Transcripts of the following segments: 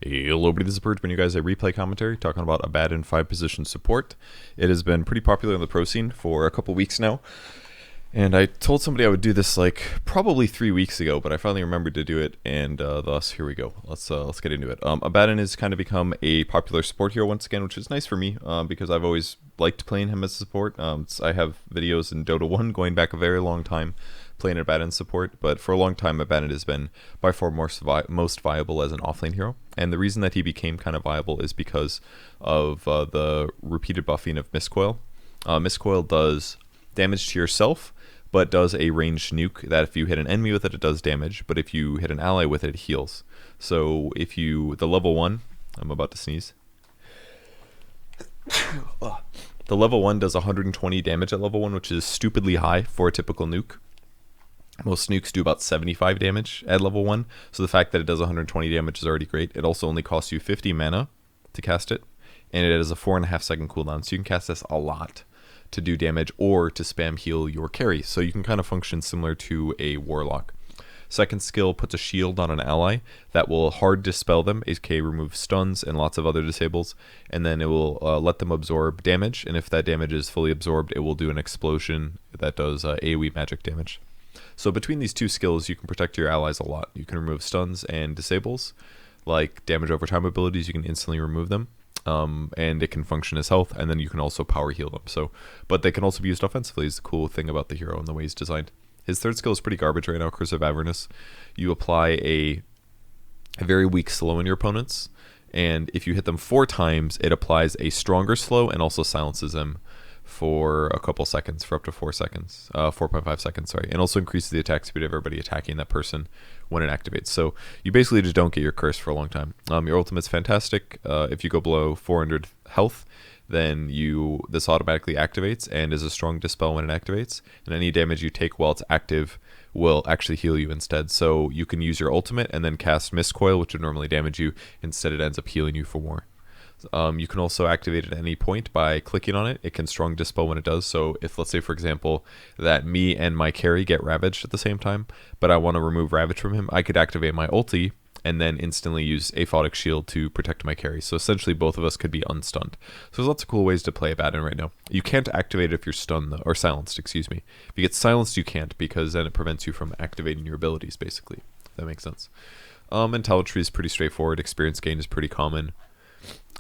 Hello, everybody, this is Purge, bringing you guys a replay commentary talking about Abaddon 5-position support. It has been pretty popular in the pro scene for a couple weeks now, and I told somebody I would do this like probably 3 weeks ago, but I finally remembered to do it, and thus here we go. Let's get into it. Abaddon has kind of become a popular support hero once again, which is nice for me because I've always liked playing him as a support. I have videos in Dota 1 going back a very long time playing Abaddon support, but for a long time Abaddon has been by far most viable as an offlane hero. And the reason that he became kind of viable is because of the repeated buffing of Mistcoil. Mistcoil does damage to yourself, but does a ranged nuke that if you hit an enemy with it, it does damage, but if you hit an ally with it, it heals. So if you, the level 1, I'm about to sneeze. The level 1 does 120 damage at level 1, which is stupidly high for a typical nuke. Most nukes do about 75 damage at level 1, so the fact that it does 120 damage is already great. It also only costs you 50 mana to cast it, and it has a 4.5 second cooldown, so you can cast this a lot to do damage or to spam heal your carry, so you can kind of function similar to a warlock. Second skill puts a shield on an ally that will hard dispel them, aka remove stuns and lots of other disables, and then it will let them absorb damage, and if that damage is fully absorbed, it will do an explosion that does AoE magic damage. So between these two skills, you can protect your allies a lot. You can remove stuns and disables, like damage over time abilities, you can instantly remove them, and it can function as health, and then you can also power heal them. So, but they can also be used offensively is the cool thing about the hero and the way he's designed. His third skill is pretty garbage right now, Curse of Avernus. You apply a very weak slow on your opponents, and if you hit them 4 times, it applies a stronger slow and also silences them for a couple seconds, for up to 4 seconds, 4.5 seconds, sorry, and also increases the attack speed of everybody attacking that person when it activates. So you basically just don't get your curse for a long time. Your ultimate's fantastic. If you go below 400 health, then this automatically activates and is a strong dispel when it activates, and any damage you take while it's active will actually heal you instead. So you can use your ultimate and then cast Mistcoil, which would normally damage you. Instead, it ends up healing you for more. You can also activate it at any point by clicking on it. It can strong dispel when it does. So if, let's say for example, that me and my carry get ravaged at the same time, but I want to remove ravage from him, I could activate my ulti and then instantly use Aphotic Shield to protect my carry. So essentially both of us could be unstunned. So there's lots of cool ways to play Abaddon right now. You can't activate it if you're stunned, though, or silenced, excuse me. If you get silenced, you can't, because then it prevents you from activating your abilities, basically. If that makes sense. And talent tree is pretty straightforward. Experience gain is pretty common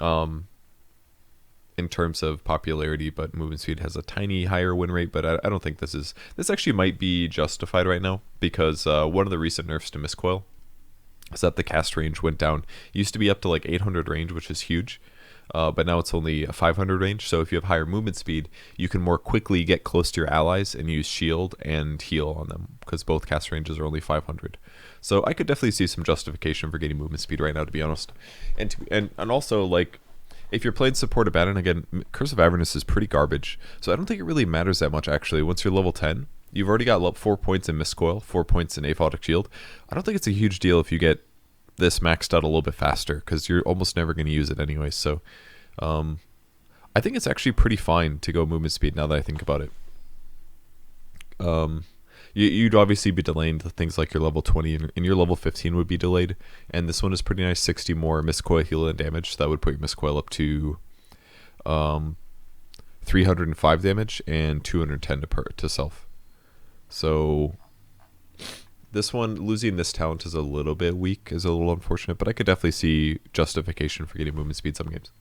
in terms of popularity, but movement speed has a tiny higher win rate, but I don't think this actually might be justified right now, because one of the recent nerfs to Mistcoil is that the cast range went down. It used to be up to like 800 range, which is huge, but now it's only a 500 range. So if you have higher movement speed, you can more quickly get close to your allies and use shield and heal on them, because both cast ranges are only 500. So I could definitely see some justification for getting movement speed right now, to be honest. And also, like, if you're playing support Abaddon, again, Curse of Avernus is pretty garbage, so I don't think it really matters that much, actually. Once you're level 10, you've already got 4 points in Mistcoil, 4 points in Aphotic Shield. I don't think it's a huge deal if you get this maxed out a little bit faster, because you're almost never going to use it anyway. So I think it's actually pretty fine to go movement speed now that I think about it. You'd obviously be delaying things like your level 20 and your level 15 would be delayed, and this one is pretty nice, 60 more Mistcoil heal and damage, so that would put your Mistcoil up to 305 damage and 210 to self. So this one, losing this talent is a little bit weak, is a little unfortunate, but I could definitely see justification for getting movement speed some games.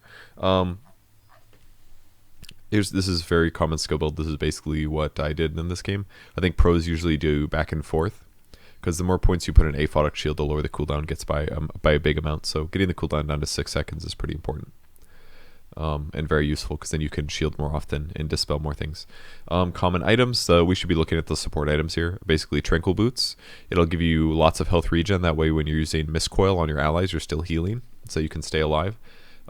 This is very common skill build. This is basically what I did in this game. I think pros usually do back and forth, because the more points you put in Aphotic Shield, the lower the cooldown gets by a big amount. So getting the cooldown down to 6 seconds is pretty important, and very useful, because then you can shield more often and dispel more things. Common items, we should be looking at the support items here. Basically Tranquil Boots. It'll give you lots of health regen. That way when you're using Mistcoil on your allies, you're still healing, so you can stay alive.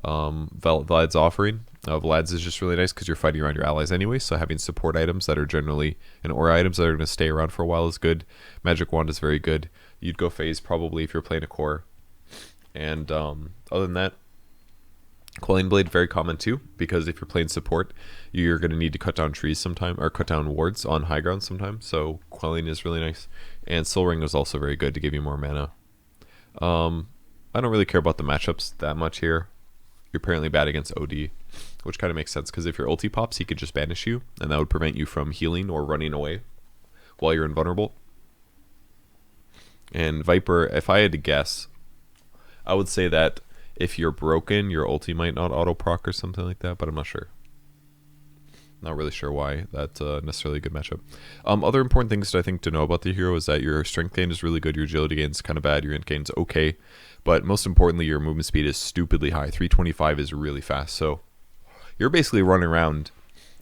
Vlad's Offering. Vlad's is just really nice because you're fighting around your allies anyway, so having support items that are generally, and aura items that are going to stay around for a while is good. Magic Wand is very good. You'd go phase probably if you're playing a core. And other than that, Quelling Blade, very common too, because if you're playing support, you're going to need to cut down trees sometime, or cut down wards on high ground sometime, so Quelling is really nice. And Soul Ring is also very good to give you more mana. I don't really care about the matchups that much here. You're apparently bad against OD, which kind of makes sense because if your ulti pops, he could just banish you, and that would prevent you from healing or running away while you're invulnerable. And Viper, if I had to guess, I would say that if you're broken, your ulti might not auto proc or something like that, but I'm not sure. Not really sure why that's necessarily a good matchup. Other important things I think to know about the hero is that your strength gain is really good, your agility gain is kind of bad, your int gain is okay, but most importantly, your movement speed is stupidly high. 325 is really fast, so you're basically running around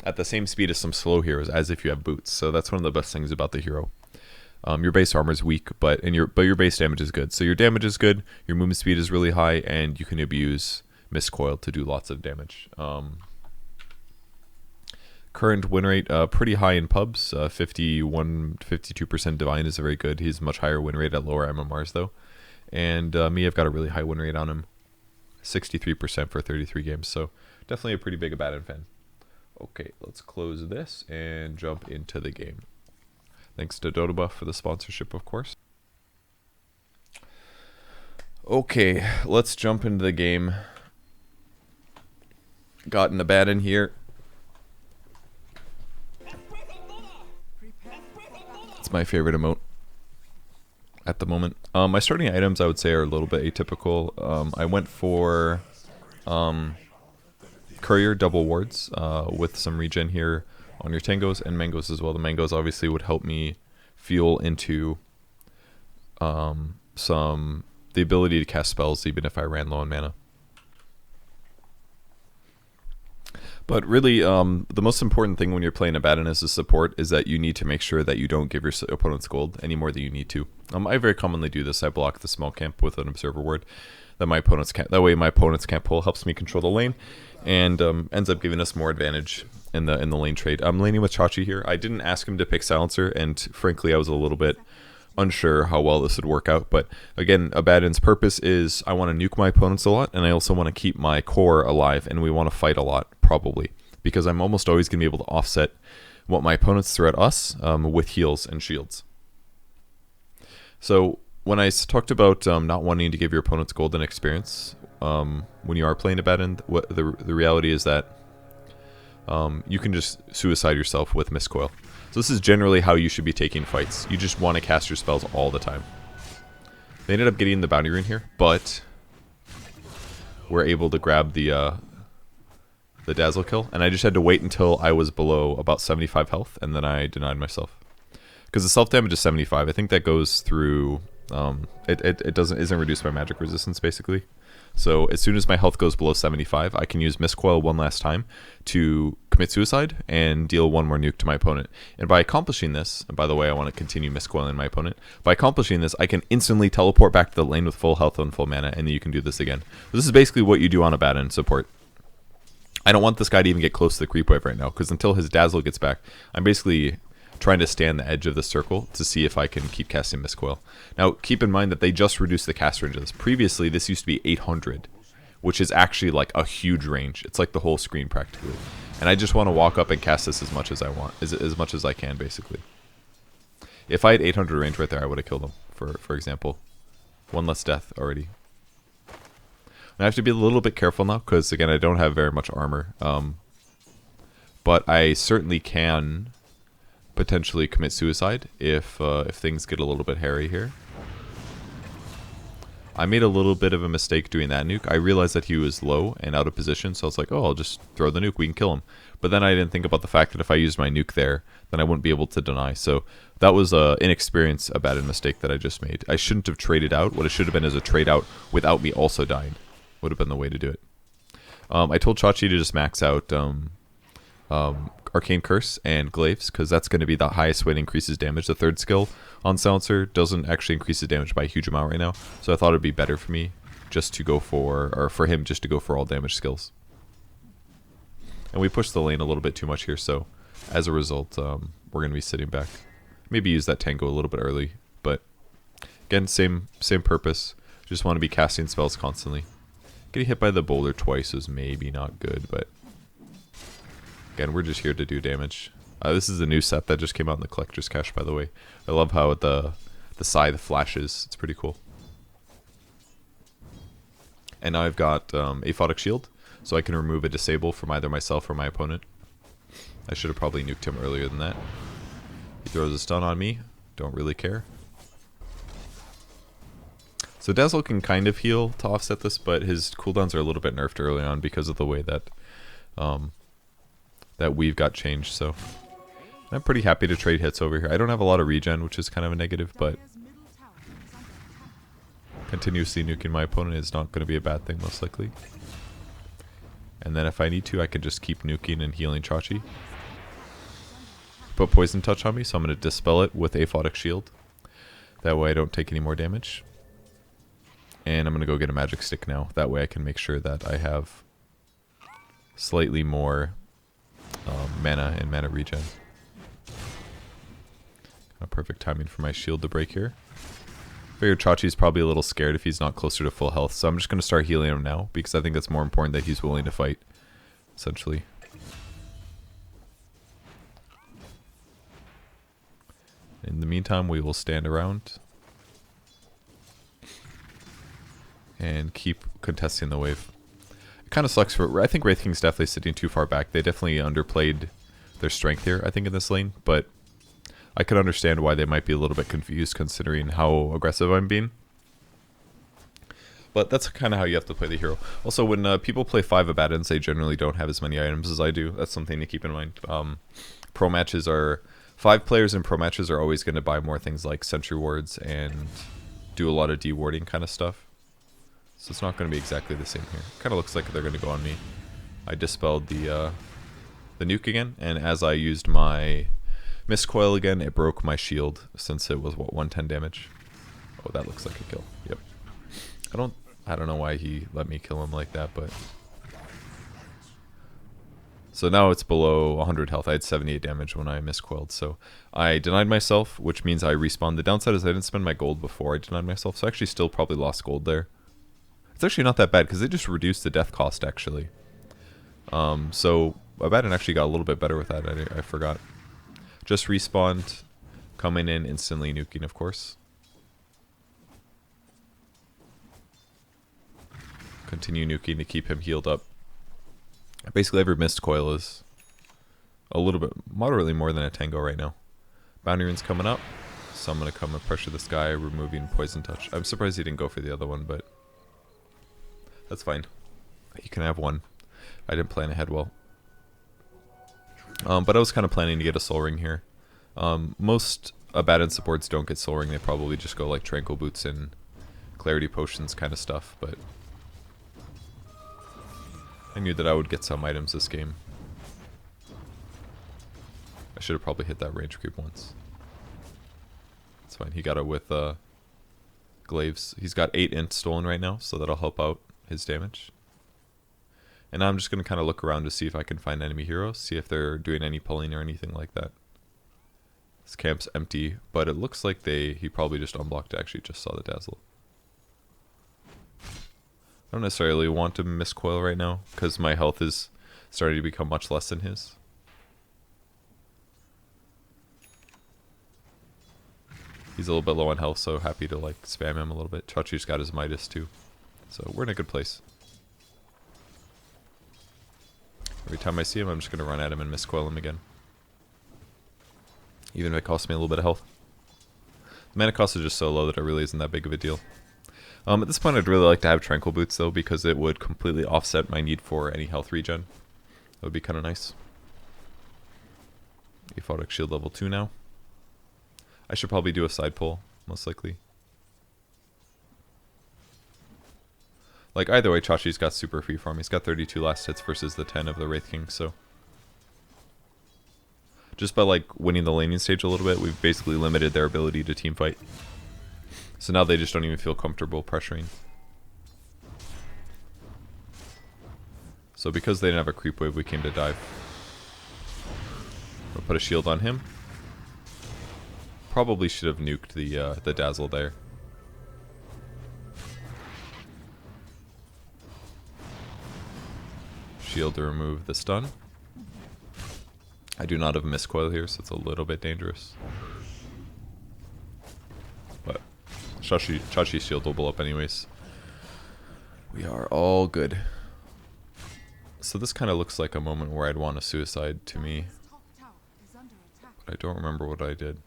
at the same speed as some slow heroes as if you have boots. So that's one of the best things about the hero. Your base armor is weak, but your base damage is good. So your damage is good, your movement speed is really high, and you can abuse Mistcoil to do lots of damage. Current win rate pretty high in pubs. 52% divine is very good. He's much higher win rate at lower MMRs though. And me, I've got a really high win rate on him, 63% for 33 games. So definitely a pretty big Abaddon fan. Okay, let's close this and jump into the game. Thanks to Dotabuff for the sponsorship, of course. Okay, let's jump into the game. Got an Abaddon here. It's my favorite emote at the moment. My starting items, I would say, are a little bit atypical. I went for Courier double wards with some regen here on your Tangos and Mangoes as well. The Mangoes obviously would help me fuel into the ability to cast spells even if I ran low on mana. But really, the most important thing when you're playing Abaddon as a support is that you need to make sure that you don't give your opponent's gold any more than you need to. I very commonly do this. I block the small camp with an observer ward. That my opponents can't. That way, my opponents can't pull. Helps me control the lane, and ends up giving us more advantage in the lane trade. I'm laning with Chachi here. I didn't ask him to pick Silencer, and frankly, I was a little bit unsure how well this would work out. But again, Abaddon's purpose is I want to nuke my opponents a lot, and I also want to keep my core alive, and we want to fight a lot, probably, because I'm almost always going to be able to offset what my opponents throw at us with heals and shields. So when I talked about not wanting to give your opponents golden experience when you are playing Abaddon, the reality is that you can just suicide yourself with Mistcoil. So this is generally how you should be taking fights. You just want to cast your spells all the time. They ended up getting the bounty rune here, but we're able to grab the dazzle kill, and I just had to wait until I was below about 75 health, and then I denied myself. Because the self damage is 75. I think that goes through. It isn't reduced by magic resistance basically. So as soon as my health goes below 75, I can use Mistcoil one last time to commit suicide and deal one more nuke to my opponent. And by accomplishing this, and by the way, I want to continue Mistcoiling my opponent. By accomplishing this, I can instantly teleport back to the lane with full health and full mana, and then you can do this again. This is basically what you do on Abaddon support. I don't want this guy to even get close to the creep wave right now, because until his dazzle gets back, I'm basically trying to stay on the edge of the circle to see if I can keep casting Mistcoil. Now, keep in mind that they just reduced the cast range of this. Previously, this used to be 800, which is actually like a huge range. It's like the whole screen practically. And I just want to walk up and cast this as much as I want, as much as I can, basically. If I had 800 range right there, I would have killed him, for example. One less death already. And I have to be a little bit careful now, because, again, I don't have very much armor. But I certainly can potentially commit suicide if things get a little bit hairy here. I made a little bit of a mistake doing that nuke. I realized that he was low and out of position, so I was like, oh, I'll just throw the nuke, we can kill him. But then I didn't think about the fact that if I used my nuke there, then I wouldn't be able to deny. So that was an inexperienced Abaddon mistake that I just made. I shouldn't have traded out. What it should have been is a trade out without me also dying. Would have been the way to do it. I told Chachi to just max out Arcane Curse and Glaives, because that's going to be the highest way it increases damage. The third skill on Silencer doesn't actually increase the damage by a huge amount right now, so I thought it'd be better for me just to go for, or for him just to go for all damage skills. And we pushed the lane a little bit too much here, so as a result, we're going to be sitting back. Maybe use that Tango a little bit early, but again, same purpose. Just want to be casting spells constantly. Getting hit by the boulder twice was maybe not good, but again, we're just here to do damage. This is a new set that just came out in the Collector's Cache, by the way. I love how the scythe flashes. It's pretty cool. And now I've got Aphotic Shield, so I can remove a disable from either myself or my opponent. I should have probably nuked him earlier than that. He throws a stun on me. Don't really care. So Dazzle can kind of heal to offset this, but his cooldowns are a little bit nerfed early on because of the way that that we've got changed. So I'm pretty happy to trade hits over here. I don't have a lot of regen, which is kind of a negative, but continuously nuking my opponent is not going to be a bad thing, most likely. And then if I need to, I can just keep nuking and healing Chachi. Put Poison Touch on me, so I'm going to dispel it with Aphotic Shield. That way I don't take any more damage. And I'm going to go get a Magic Stick now. That way I can make sure that I have slightly more mana and mana regen. Perfect timing for my shield to break here. Figure Chachi's probably a little scared if he's not closer to full health, so I'm just going to start healing him now, because I think it's more important that he's willing to fight, essentially. In the meantime, we will stand around and keep contesting the wave. It kind of sucks for... I think Wraith King's definitely sitting too far back. They definitely underplayed their strength here, I think, in this lane, but I could understand why they might be a little bit confused considering how aggressive I'm being. But that's kind of how you have to play the hero. Also, when people play 5 Abaddons, they generally don't have as many items as I do. That's something to keep in mind. Pro matches are... 5 players in pro matches are always going to buy more things like Sentry Wards and do a lot of de-warding kind of stuff. So it's not going to be exactly the same here. Kind of looks like they're going to go on me. I dispelled the nuke again, and as I used my Mist Coil again, it broke my shield since it was, what, 110 damage? Oh, that looks like a kill. Yep. I don't know why he let me kill him like that, but... So now it's below 100 health. I had 78 damage when I miscoiled, so I denied myself, which means I respawned. The downside is I didn't spend my gold before I denied myself, so I actually still probably lost gold there. It's actually not that bad, because they just reduced the death cost, actually. So Abaddon actually got a little bit better with that, I forgot. Just respawned, coming in, instantly nuking, of course. Continue nuking to keep him healed up. Basically every missed coil is a little bit, moderately more than a tango right now. Bounty Rune's coming up, so I'm going to come and pressure this guy, removing Poison Touch. I'm surprised he didn't go for the other one, but that's fine. He can have one. I didn't plan ahead well. But I was kind of planning to get a Soul Ring here. Most Abaddon supports don't get Soul Ring, they probably just go like Tranquil Boots and Clarity Potions kind of stuff, but I knew that I would get some items this game. I should have probably hit that range creep once. It's fine, he got it with Glaives. He's got 8 int stolen right now, so that'll help out his damage. And now I'm just going to kind of look around to see if I can find enemy heroes, see if they're doing any pulling or anything like that. This camp's empty, but it looks like he probably just unblocked it. Actually just saw the Dazzle. I don't necessarily want to miscoil right now, because my health is starting to become much less than his. He's a little bit low on health, so happy to like spam him a little bit. Chachi's got his Midas too, so we're in a good place. Every time I see him, I'm just going to run at him and miscoil him again. Even if it costs me a little bit of health. The mana cost is just so low that it really isn't that big of a deal. At this point, I'd really like to have Tranquil Boots, though, because it would completely offset my need for any health regen. That would be kind of nice. Aphotic Shield level 2 now. I should probably do a side pull, most likely. Like, either way, Chachi's got super free farm. He's got 32 last hits versus the 10 of the Wraith King, so... Just by, like, winning the laning stage a little bit, we've basically limited their ability to teamfight. So now they just don't even feel comfortable pressuring. So because they didn't have a creep wave, we came to dive. We'll put a shield on him. Probably should have nuked the Dazzle there. Shield to remove the stun. I do not have a miscoil here, so it's a little bit dangerous. But Chachi's shield will blow up anyways. We are all good. So this kind of looks like a moment where I'd want a suicide to me. But I don't remember what I did.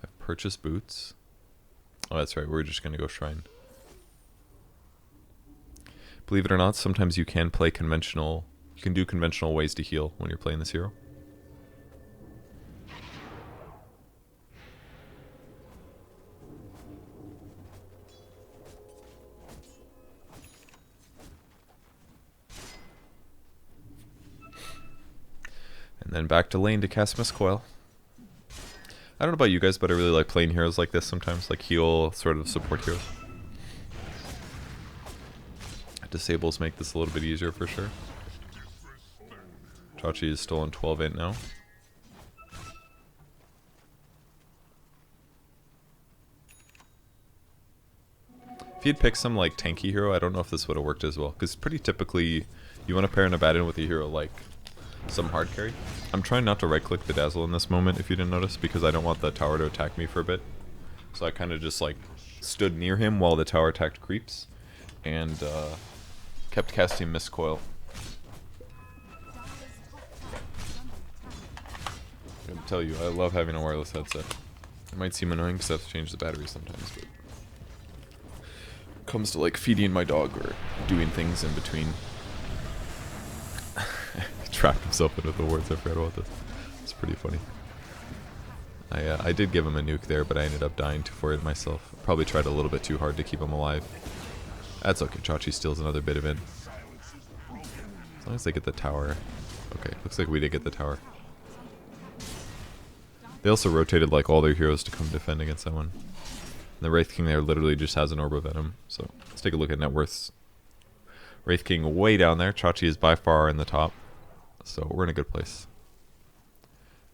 I've purchased boots. Oh, that's right. We're just going to go shrine. Believe it or not, sometimes you can play conventional. You can do conventional ways to heal when you're playing this hero. And then back to lane to cast Mist Coil. I don't know about you guys, but I really like playing heroes like this sometimes, like heal sort of support heroes. Disables make this a little bit easier for sure. Chachi is still on 12 int now. If you'd pick some like tanky hero, I don't know if this would have worked as well, because pretty typically you want to pair an Abaddon with a hero like some hard carry. I'm trying not to right click the Dazzle in this moment, if you didn't notice, because I don't want the tower to attack me for a bit. So I kind of just like stood near him while the tower attacked creeps and kept casting Mist Coil. I gotta tell you, I love having a wireless headset. It might seem annoying because I have to change the battery sometimes, but when it comes to like feeding my dog or doing things in between. He trapped himself into the wards. I forgot about this. It's pretty funny. I did give him a nuke there, but I ended up dying for it myself. Probably tried a little bit too hard to keep him alive. That's okay. Chachi steals another bit of it. As long as they get the tower. Okay, looks like we did get the tower. They also rotated like all their heroes to come defend against that one. And the Wraith King there literally just has an Orb of Venom. So let's take a look at net worths. Wraith King way down there. Chachi is by far in the top. So we're in a good place.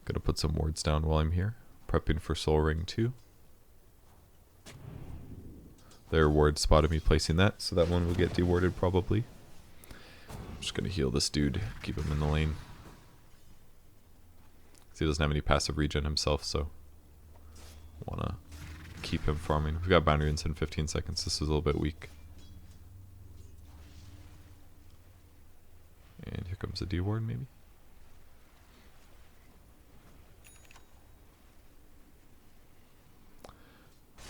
Gonna put some wards down while I'm here. Prepping for Soul Ring 2. Their ward spotted me placing that, so that one will get dewarded probably. I'm just gonna heal this dude, keep him in the lane. He doesn't have any passive regen himself, so wanna keep him farming. We've got boundary runes in 15 seconds. This is a little bit weak. And here comes a deward, maybe.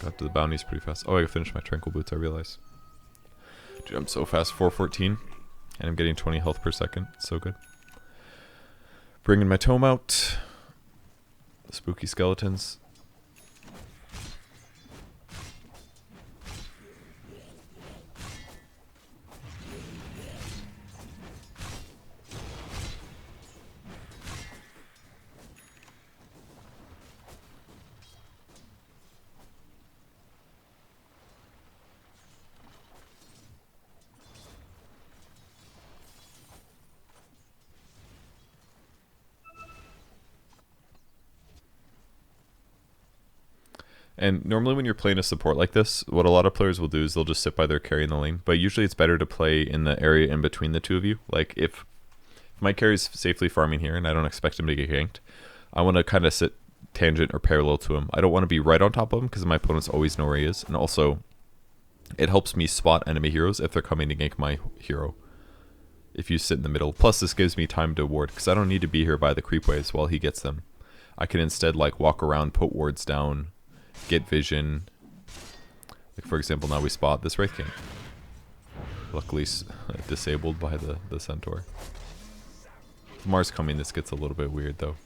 Got to the bounties pretty fast. Oh, I finished my tranquil boots, I realize. Dude, I'm so fast. 414. And I'm getting 20 health per second. So good. Bringing my tome out. The spooky skeletons. And normally when you're playing a support like this, what a lot of players will do is they'll just sit by their carry in the lane. But usually it's better to play in the area in between the two of you. Like if my carry's safely farming here and I don't expect him to get ganked, I want to kind of sit tangent or parallel to him. I don't want to be right on top of him because my opponents always know where he is. And also, it helps me spot enemy heroes if they're coming to gank my hero. If you sit in the middle. Plus this gives me time to ward because I don't need to be here by the creep waves while he gets them. I can instead like walk around, put wards down, get vision. Like for example, now we spot this Wraith King. Luckily disabled by the Centaur. With Mars coming, this gets a little bit weird though.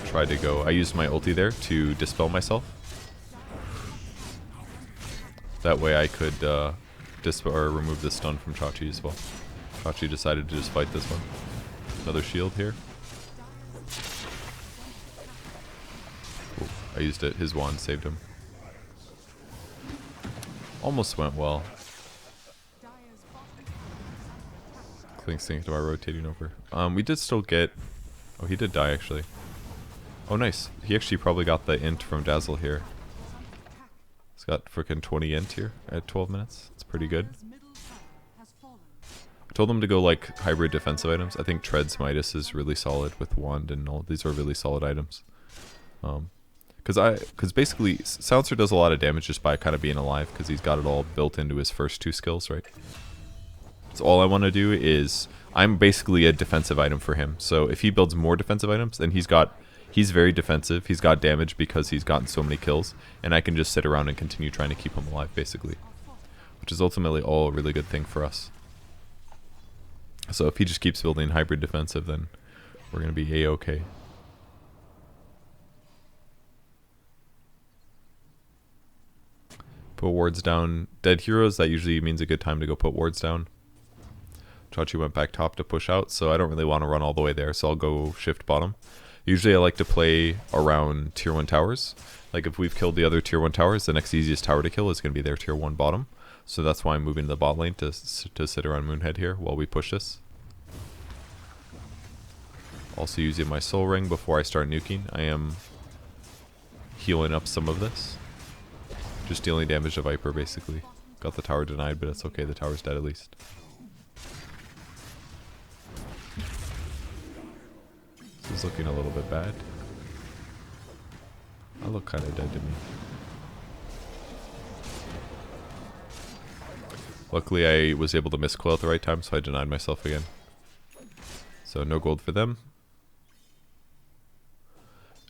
Tried to go. I used my ulti there to dispel myself. That way I could dispel or remove the stun from Chachi as well. Chachi decided to just fight this one. Another shield here. Ooh, I used it. His wand saved him. Almost went well. Klink's thinking about rotating over. We did still get... Oh, he did die actually. Oh, nice. He actually probably got the int from Dazzle here. He's got freaking 20 int here at 12 minutes. It's pretty good. I told them to go like hybrid defensive items. I think Tread's Midas is really solid with Wand and all. These are really solid items. Because basically Silencer does a lot of damage just by kind of being alive, because he's got it all built into his first 2 skills, right? So all I want to do is, I'm basically a defensive item for him. So if he builds more defensive items, then he's very defensive. He's got damage because he's gotten so many kills, and I can just sit around and continue trying to keep him alive, basically, which is ultimately all a really good thing for us. So if he just keeps building hybrid defensive, then we're going to be A-okay. Put wards down. Dead heroes, that usually means a good time to go put wards down. Chachi went back top to push out, so I don't really want to run all the way there, so I'll go shift bottom. Usually I like to play around tier 1 towers. Like if we've killed the other tier 1 towers, the next easiest tower to kill is going to be their tier 1 bottom. So that's why I'm moving to the bot lane to sit around Moonhead here while we push this. Also using my soul ring before I start nuking. I am healing up some of this. Just dealing damage to Viper, basically. Got the tower denied, but it's okay. The tower's dead at least. This is looking a little bit bad. I look kind of dead to me. Luckily, I was able to miss Coil at the right time, so I denied myself again. So no gold for them.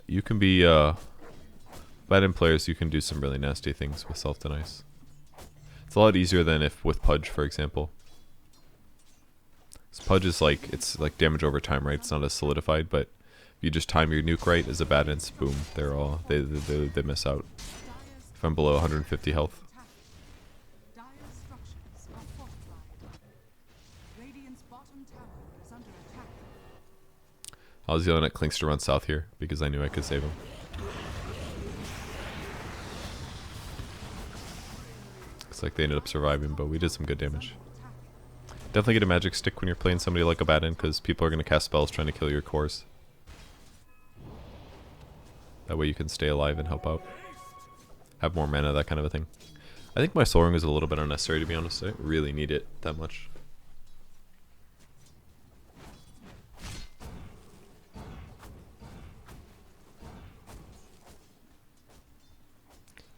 You can be Abaddon players, you can do some really nasty things with self-denies. It's a lot easier than if with Purge, for example. So Purge is like, it's like damage over time, right? It's not as solidified, but if you just time your nuke right as Abaddon's, boom, they miss out. If I'm below 150 health. I was yelling at Clinks to run south here because I knew I could save him. Looks like they ended up surviving, but we did some good damage. Definitely get a magic stick when you're playing somebody like Abaddon, because people are going to cast spells trying to kill your cores. That way you can stay alive and help out. Have more mana, that kind of a thing. I think my soul ring is a little bit unnecessary, to be honest. I don't really need it that much.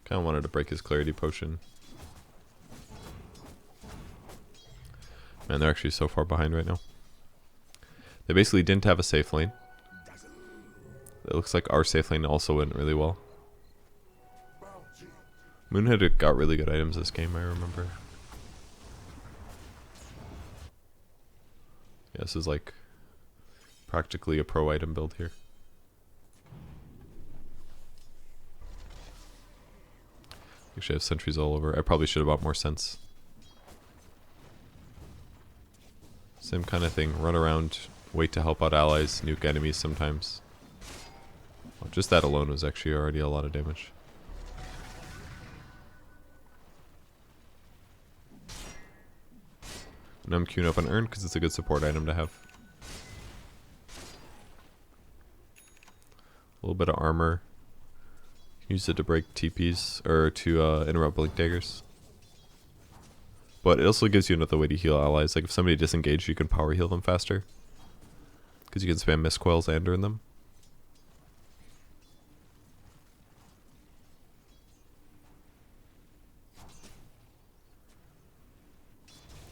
Kind of wanted to break his clarity potion. Man, they're actually so far behind right now. They basically didn't have a safe lane. It looks like our safe lane also went really well. Moonhead got really good items this game, I remember. Yeah, this is like practically a pro item build here. Actually, I have sentries all over. I probably should have bought more sense. Same kind of thing. Run around, wait to help out allies, nuke enemies sometimes. Well, just that alone was actually already a lot of damage. And I'm queuing up an urn because it's a good support item to have. A little bit of armor. Use it to break TPs, or to interrupt blink daggers. But it also gives you another way to heal allies. Like if somebody disengaged, you can power heal them faster. Because you can spam mist coils and earn them.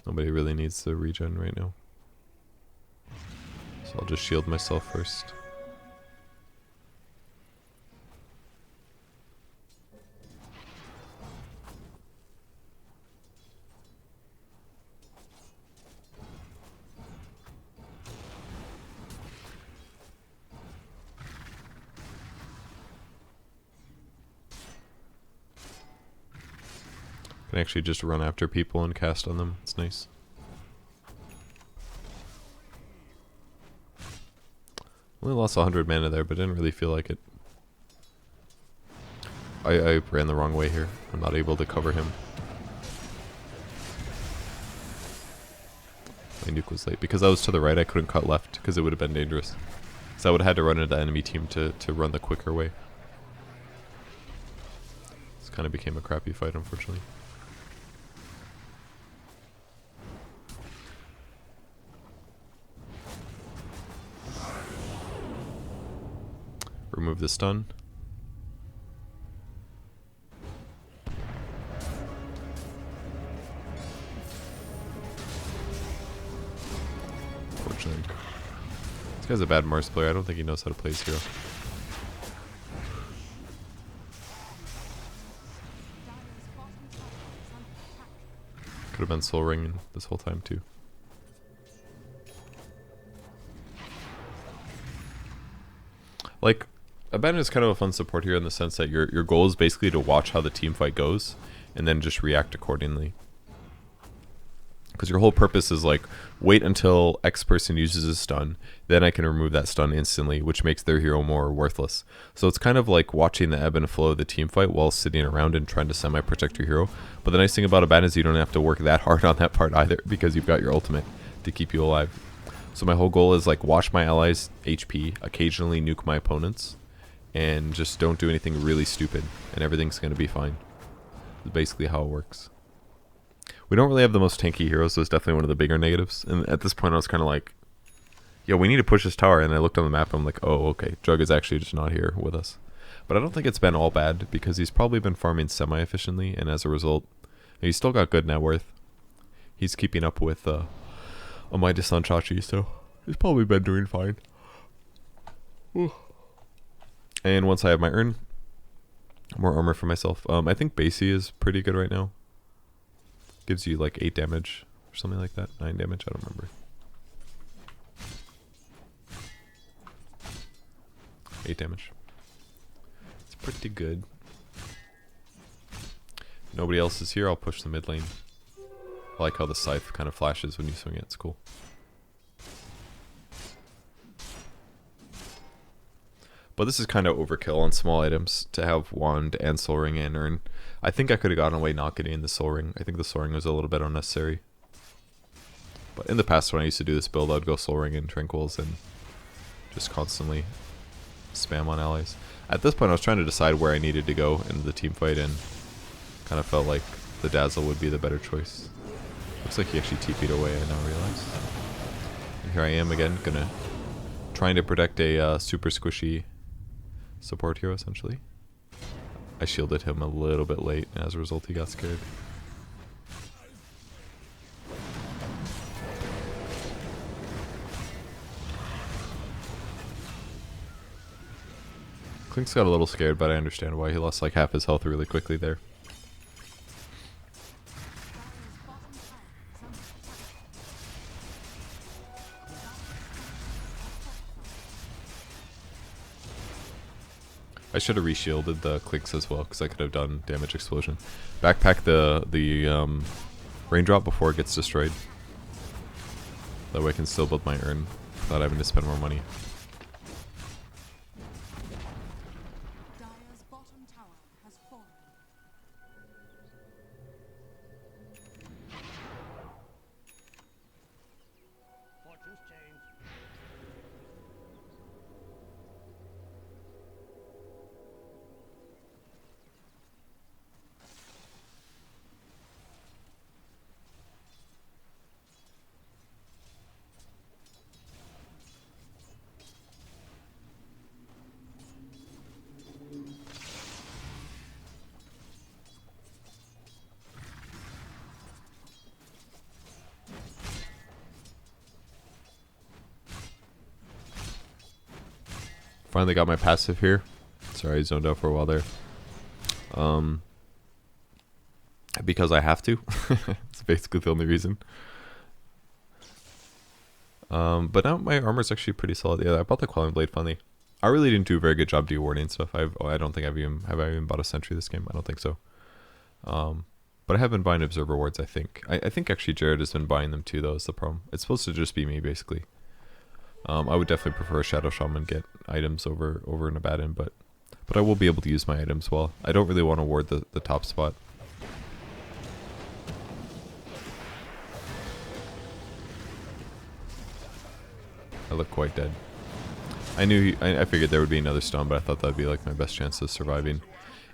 Nobody really needs the regen right now. So I'll just shield myself first. Can actually just run after people and cast on them. It's nice. Only lost 100 mana there, but didn't really feel like it. I ran the wrong way here. I'm not able to cover him. My nuke was late. Because I was to the right, I couldn't cut left, because it would have been dangerous. So I would have had to run into the enemy team to run the quicker way. This kind of became a crappy fight, unfortunately. Remove the stun. guy's a bad Mars player. I don't think he knows how to play his hero. Could have been soul ringing this whole time too. Like, Abaddon is kind of a fun support here in the sense that your goal is basically to watch how the team fight goes and then just react accordingly. Because your whole purpose is like, wait until X person uses a stun, then I can remove that stun instantly, which makes their hero more worthless. So it's kind of like watching the ebb and flow of the team fight while sitting around and trying to semi-protect your hero. But the nice thing about Abaddon is you don't have to work that hard on that part either, because you've got your ultimate to keep you alive. So my whole goal is like watch my allies' HP, occasionally nuke my opponents, and just don't do anything really stupid, and everything's going to be fine. That's basically how it works. We don't really have the most tanky heroes, so it's definitely one of the bigger negatives. And at this point I was kind of like, yo, we need to push this tower, and I looked on the map and I'm like, oh, okay, Jug is actually just not here with us. But I don't think it's been all bad, because he's probably been farming semi-efficiently, and as a result, he's still got good net worth. He's keeping up with Midas on Chachi, so he's probably been doing fine. Ooh. And once I have my urn, more armor for myself. I think Basie is pretty good right now. Gives you like 8 damage or something like that. 9 damage, I don't remember. 8 damage. It's pretty good. Nobody else is here, I'll push the mid lane. I like how the scythe kind of flashes when you swing it, it's cool. But this is kind of overkill on small items to have wand and soul ring and urn. I think I could have gotten away not getting the soul ring. I think the soul ring was a little bit unnecessary. But in the past when I used to do this build, I'd go soul ring and tranquils and just constantly spam on allies. At this point I was trying to decide where I needed to go in the team fight, and kind of felt like the Dazzle would be the better choice. Looks like he actually TP'd away, I now realize. And here I am again, trying to protect a super squishy support hero essentially. I shielded him a little bit late, and as a result he got scared. Klink's got a little scared, but I understand why. He lost like half his health really quickly there. I should have re-shielded the clicks as well, because I could have done damage explosion. Backpack the raindrop before it gets destroyed. That way I can still build my urn without having to spend more money. Dire's bottom tower has fallen. Fortune's changed. Finally got my passive here. Sorry, I zoned out for a while there. Because I have to. It's basically the only reason. But now my armor's actually pretty solid. Yeah, I bought the Quelling Blade finally. I really didn't do a very good job de-warding stuff. I don't think have I even bought a sentry this game? I don't think so. But I have been buying observer wards, I think. I think actually Jared has been buying them too, though, is the problem. It's supposed to just be me, basically. I would definitely prefer a Shadow Shaman get items over an Abaddon, but I will be able to use my items well. I don't really want to ward the top spot. I look quite dead. I figured there would be another stun, but I thought that would be like my best chance of surviving.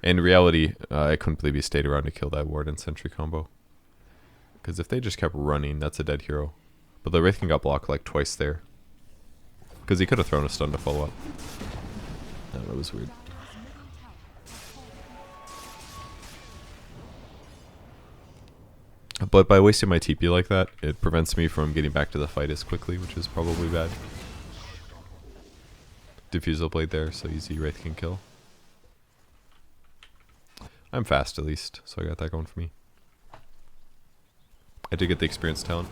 In reality, I couldn't believe he stayed around to kill that ward and sentry combo. Because if they just kept running, that's a dead hero. But the Wraithkin got blocked like twice there. Because he could have thrown a stun to follow up. Oh, that was weird. But by wasting my TP like that, it prevents me from getting back to the fight as quickly, which is probably bad. Diffusal Blade there, so easy Wraith can kill. I'm fast at least, so I got that going for me. I did get the experience talent.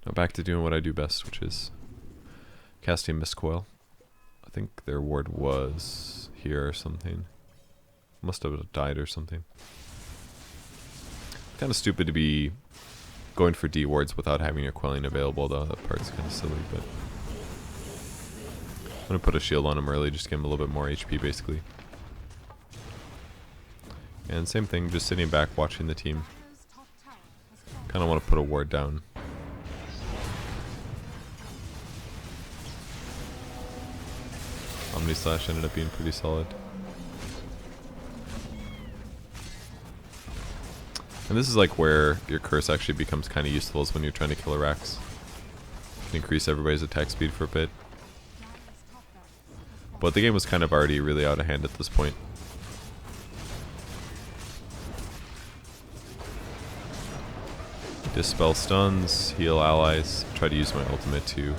Now back to doing what I do best, which is casting Mist Coil. I think their ward was here or something. Must have died or something. Kind of stupid to be going for D wards without having your quelling available though. That part's kind of silly, but I'm gonna put a shield on him early, just give him a little bit more HP basically. And same thing, just sitting back watching the team. Kind of want to put a ward down. Omni Slash ended up being pretty solid. And this is like where your curse actually becomes kind of useful, is when you're trying to kill a Rax. You can increase everybody's attack speed for a bit. But the game was kind of already really out of hand at this point. Dispel stuns, heal allies, try to use my ultimate to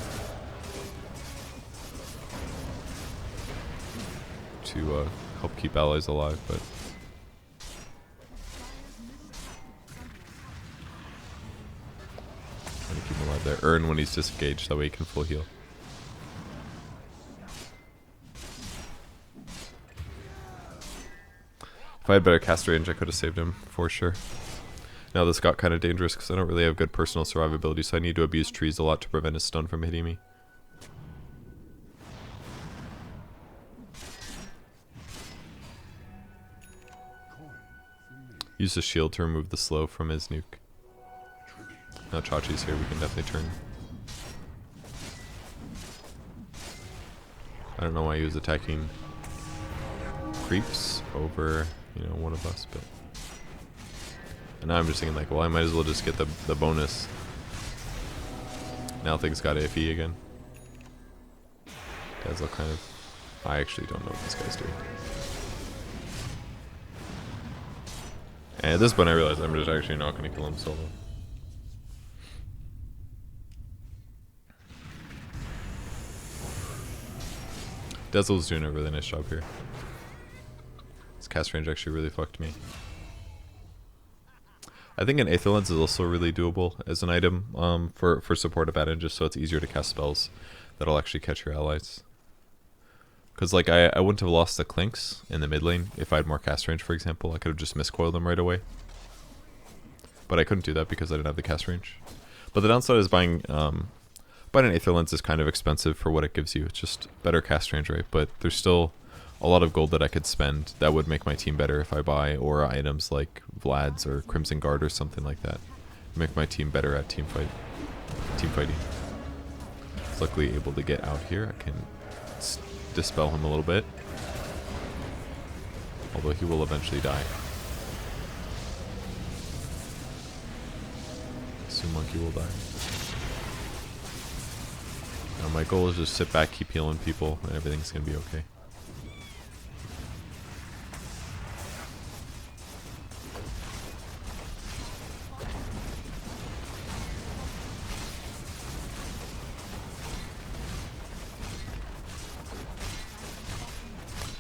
help keep allies alive, but trying to keep him alive there. Earn when he's disengaged, that way he can full heal. If I had better cast range, I could have saved him for sure. Now this got kind of dangerous because I don't really have good personal survivability, so I need to abuse trees a lot to prevent his stun from hitting me. Use the shield to remove the slow from his nuke. Now Chachi's here, we can definitely turn. I don't know why he was attacking creeps over, you know, one of us, but... And now I'm just thinking like, well, I might as well just get the bonus. Now things got iffy again. Dazzle kind of... I actually don't know what this guy's doing. And at this point I realize I'm just actually not going to kill him solo. Dazzle's doing a really nice job here. His cast range actually really fucked me. I think an Aether Lens is also really doable as an item for support Abaddon, just so it's easier to cast spells that'll actually catch your allies. Because like I wouldn't have lost the Clinks in the mid lane if I had more cast range, for example. I could have just miscoiled them right away. But I couldn't do that because I didn't have the cast range. But the downside is buying an Aether Lens is kind of expensive for what it gives you. It's just better cast range, right? But there's still a lot of gold that I could spend that would make my team better if I buy aura items like Vlad's or Crimson Guard or something like that. Make my team better at teamfighting. Luckily able to get out here. I can dispel him a little bit. Although he will eventually die. Soon Monkey will die. Now my goal is just sit back, keep healing people, and everything's gonna be okay.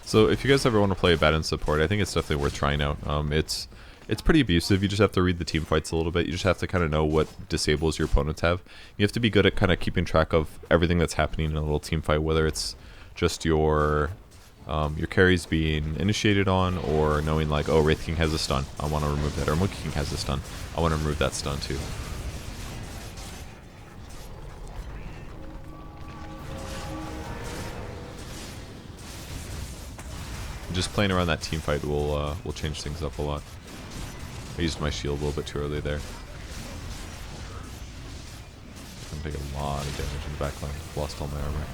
So if you guys ever want to play Abaddon support, I think it's definitely worth trying out. It's pretty abusive. You just have to read the team fights a little bit. You just have to kind of know what disables your opponents have. You have to be good at kind of keeping track of everything that's happening in a little team fight, whether it's just your carries being initiated on, or knowing like, oh, Wraith King has a stun, I want to remove that, or Monkey King has a stun, I want to remove that stun too. Just playing around that team fight will change things up a lot. I used my shield a little bit too early there. I'm gonna take a lot of damage in the back line. Lost all my armor.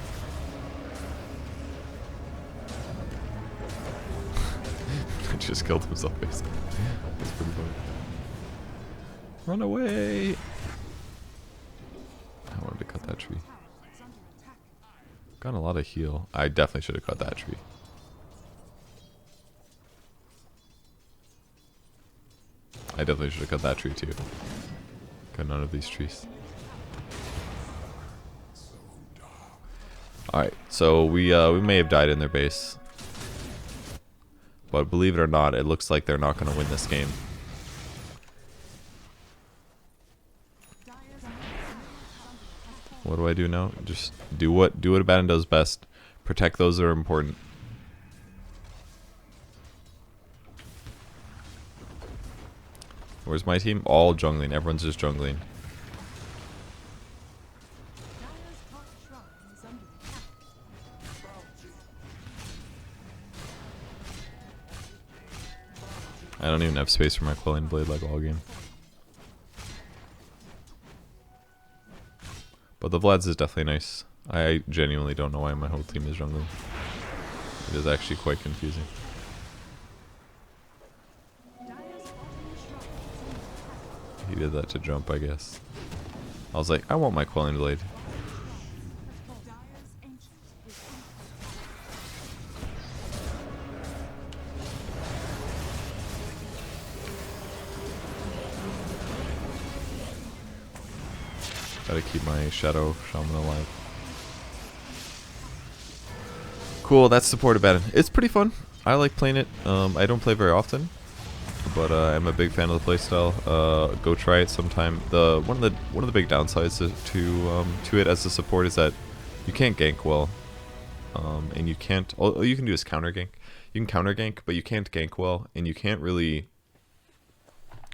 I just killed himself basically. That's pretty funny. Run away! I wanted to cut that tree. Got a lot of heal. I definitely should have cut that tree. I definitely should have cut that tree too. Got none of these trees. Alright, so we may have died in their base. But believe it or not, it looks like they're not going to win this game. What do I do now? Just do what Abaddon does best. Protect those that are important. Where's my team? All jungling. Everyone's just jungling. I don't even have space for my Quelling Blade like all game. But the Vlad's is definitely nice. I genuinely don't know why my whole team is jungling. It is actually quite confusing. He did that to jump, I guess. I was like, I want my Quelling Blade. Gotta keep my Shadow Shaman alive. Cool, that's support Abaddon. It's pretty fun. I like playing it. I don't play very often, but I'm a big fan of the playstyle. Go try it sometime. One of the big downsides to it as a support is that you can't gank well, and you can't. All you can do is counter gank. You can counter gank, but you can't gank well, and you can't really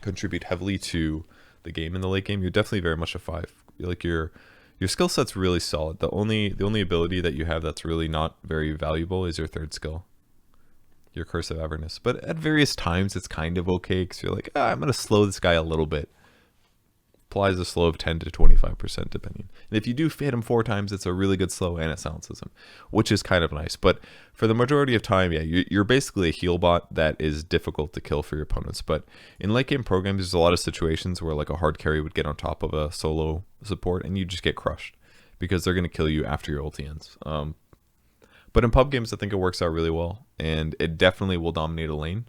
contribute heavily to the game in the late game. You're definitely very much a 5. Like your skill set's really solid. The only ability that you have that's really not very valuable is your 3rd skill, your Curse of Avernus. But at various times it's kind of okay because you're like, I'm gonna slow this guy a little bit. Applies a slow of 10 to 25% depending. And if you do hit him 4 times, it's a really good slow and it silences him, which is kind of nice. But for the majority of time, yeah, you're basically a heal bot that is difficult to kill for your opponents. But in late game programs, there's a lot of situations where like a hard carry would get on top of a solo support and you just get crushed because they're going to kill you after your ulti ends. But in pub games, I think it works out really well, and it definitely will dominate a lane.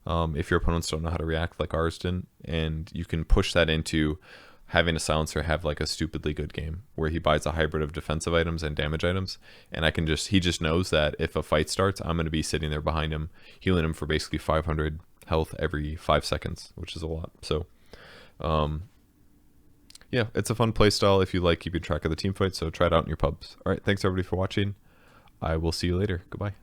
If your opponents don't know how to react like ours did, and you can push that into having a silencer have like a stupidly good game where he buys a hybrid of defensive items and damage items, and he just knows that if a fight starts, I'm going to be sitting there behind him, healing him for basically 500 health every 5 seconds, which is a lot. So yeah, it's a fun playstyle if you like keeping track of the team fight, so try it out in your pubs. Alright, thanks everybody for watching. I will see you later. Goodbye.